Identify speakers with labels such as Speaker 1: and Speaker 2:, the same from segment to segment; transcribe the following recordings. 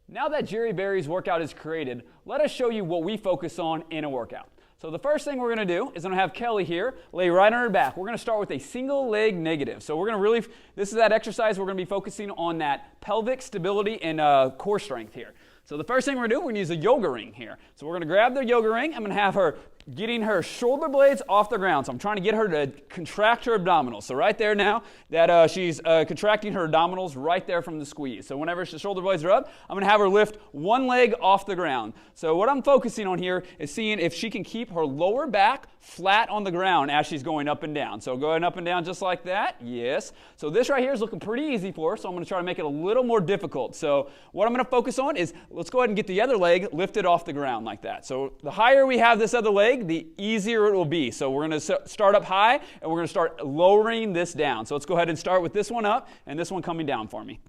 Speaker 1: Now that Jerry Berry's workout is created, let us show you what we focus on in a workout. So the first thing we're going to do is I'm going to have Kelly here lay right on her back. We're going to start with a single leg negative. So we're going to this is that exercise we're going to be focusing on that pelvic stability and core strength here. So the first thing we're going to do, we're going to use a yoga ring here. So we're going to grab the yoga ring. I'm going to have her getting her shoulder blades off the ground. So I'm trying to get her to contract her abdominals. So right there now that she's contracting her abdominals right there from the squeeze. So whenever the shoulder blades are up, I'm going to have her lift one leg off the ground. So what I'm focusing on here is seeing if she can keep her lower back flat on the ground as she's going up and down. So going up and down just like that. Yes. So this right here is looking pretty easy for her. So I'm going to try to make it a little more difficult. So what I'm going to focus on is let's go ahead and get the other leg lifted off the ground like that. So the higher we have this other leg, the easier it will be. So we're going to start up high and we're going to start lowering this down. So let's go ahead and start with this one up and this one coming down for me.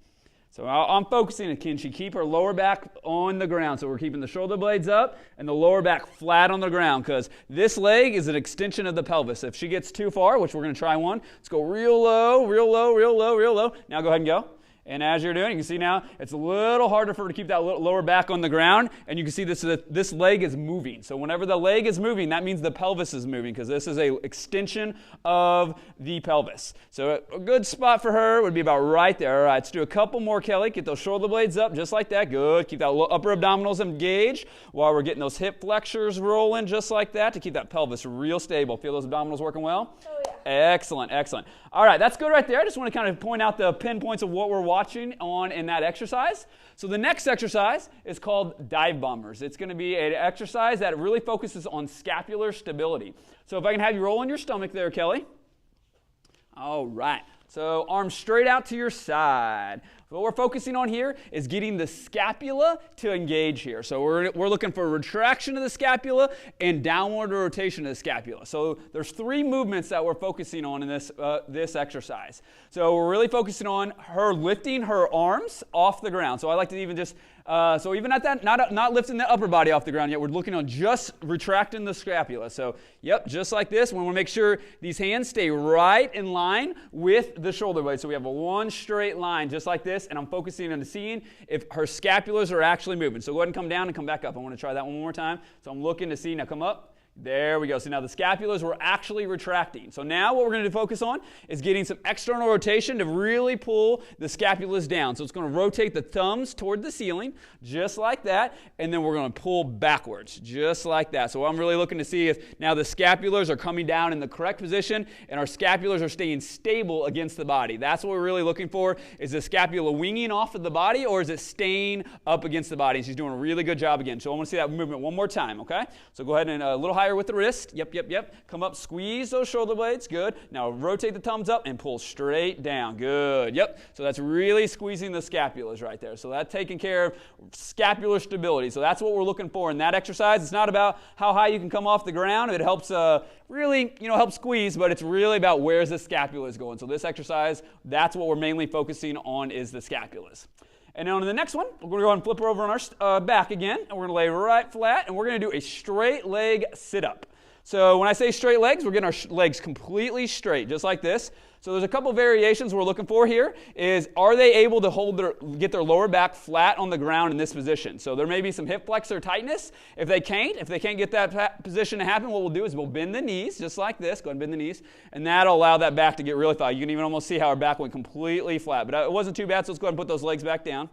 Speaker 1: So I'm focusing, can she keep her lower back on the ground? So we're keeping the shoulder blades up and the lower back flat on the ground because this leg is an extension of the pelvis. If she gets too far, which we're going to try one, let's go real low, real low, real low, real low. Now go ahead and go. And as you're doing, you can see now it's a little harder for her to keep that lower back on the ground. And you can see this leg is moving. So whenever the leg is moving, that means the pelvis is moving because this is an extension of the pelvis. So a good spot for her would be about right there. All right, let's do a couple more, Kelly. Get those shoulder blades up just like that. Good. Keep that upper abdominals engaged while we're getting those hip flexors rolling just like that to keep that pelvis real stable. Feel those abdominals working well?
Speaker 2: Oh, yeah.
Speaker 1: Excellent, excellent. All right, that's good right there. I just want to kind of point out the pinpoints of what we're watching on in that exercise. So the next exercise is called dive bombers. It's going to be an exercise that really focuses on scapular stability. So if I can have you roll on your stomach there, Kelly. All right. So arms straight out to your side. What we're focusing on here is getting the scapula to engage here. So we're looking for retraction of the scapula and downward rotation of the scapula. So there's three movements that we're focusing on in this exercise. So we're really focusing on her lifting her arms off the ground. So I like to even just so even at that, not lifting the upper body off the ground yet, we're looking on just retracting the scapula. So, yep, just like this. We want to make sure these hands stay right in line with the shoulder blade. So we have a one straight line just like this, and I'm focusing on seeing if her scapulars are actually moving. So go ahead and come down and come back up. I want to try that one more time. So I'm looking to see. Now come up. There we go. So now the scapulars were actually retracting. So now what we're going to focus on is getting some external rotation to really pull the scapulas down. So it's going to rotate the thumbs toward the ceiling, just like that, and then we're going to pull backwards, just like that. So I'm really looking to see if now the scapulars are coming down in the correct position and our scapulars are staying stable against the body. That's what we're really looking for. Is the scapula winging off of the body or is it staying up against the body? And she's doing a really good job again. So I want to see that movement one more time, okay? So go ahead and a little higher with the wrist. Yep, yep, yep. Come up, squeeze those shoulder blades. Good. Now rotate the thumbs up and pull straight down. Good. Yep. So that's really squeezing the scapulas right there. So that's taking care of scapular stability. So that's what we're looking for in that exercise. It's not about how high you can come off the ground. It helps really, help squeeze, but it's really about where's the scapulas going. So this exercise, that's what we're mainly focusing on is the scapulas. And then on the next one, we're going to go ahead and flip her over on our back again, and we're going to lay right flat, and we're going to do a straight leg sit-up. So when I say straight legs, we're getting our legs completely straight, just like this. So there's a couple variations we're looking for here is are they able to get their lower back flat on the ground in this position? So there may be some hip flexor tightness. If they can't get that position to happen, what we'll do is we'll bend the knees just like this. Go ahead and bend the knees. And that'll allow that back to get really flat. You can even almost see how our back went completely flat. But it wasn't too bad, so let's go ahead and put those legs back down.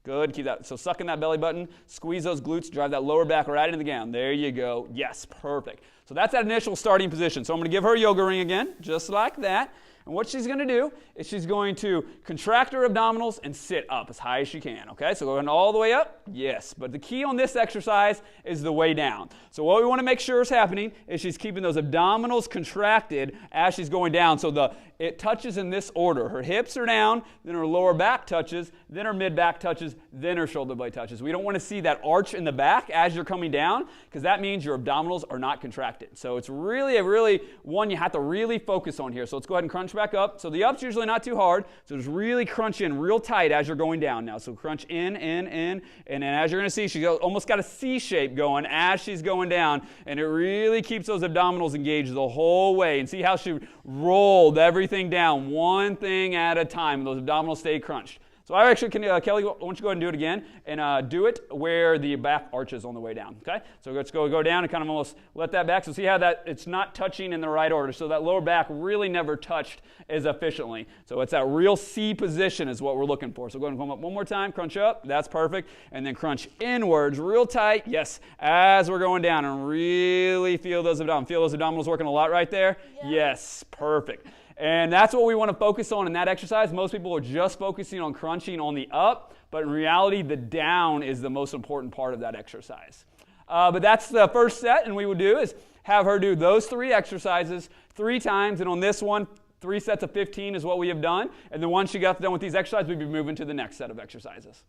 Speaker 1: Good. Keep that. So suck in that belly button. Squeeze those glutes. Drive that lower back right into the ground. There you go. Yes, perfect. So that's that initial starting position. So I'm going to give her a yoga ring again, just like that. And what she's going to do is she's going to contract her abdominals and sit up as high as she can. Okay, so going all the way up, yes. But the key on this exercise is the way down. So what we want to make sure is happening is she's keeping those abdominals contracted as she's going down. So it touches in this order. Her hips are down, then her lower back touches, then her mid back touches, then her shoulder blade touches. We don't want to see that arch in the back as you're coming down because that means your abdominals are not contracted. So it's really one you have to really focus on here. So let's go ahead and crunch back up. So the up's usually not too hard. So just really crunch in real tight as you're going down now. So crunch in, and then as you're going to see, she's almost got a C shape going as she's going down. And it really keeps those abdominals engaged the whole way. And see how she rolled everything down, one thing at a time. Those abdominals stay crunched. So I actually can, Kelly, why don't you go ahead and do it again, and do it where the back arches on the way down, okay? So let's go down and kind of almost let that back. So see how that it's not touching in the right order. So that lower back really never touched as efficiently. So it's that real C position is what we're looking for. So go ahead and come up one more time, crunch up, that's perfect, and then crunch inwards real tight, yes, as we're going down, and really feel those abdominals. Feel those abdominals working a lot right there? Yeah. Yes, perfect. And that's what we want to focus on in that exercise. Most people are just focusing on crunching on the up, but in reality, the down is the most important part of that exercise. But that's the first set, and we would do is have her do those 3 exercises 3 times, and on this one, 3 sets of 15 is what we have done. And then once she got done with these exercises, we'd be moving to the next set of exercises.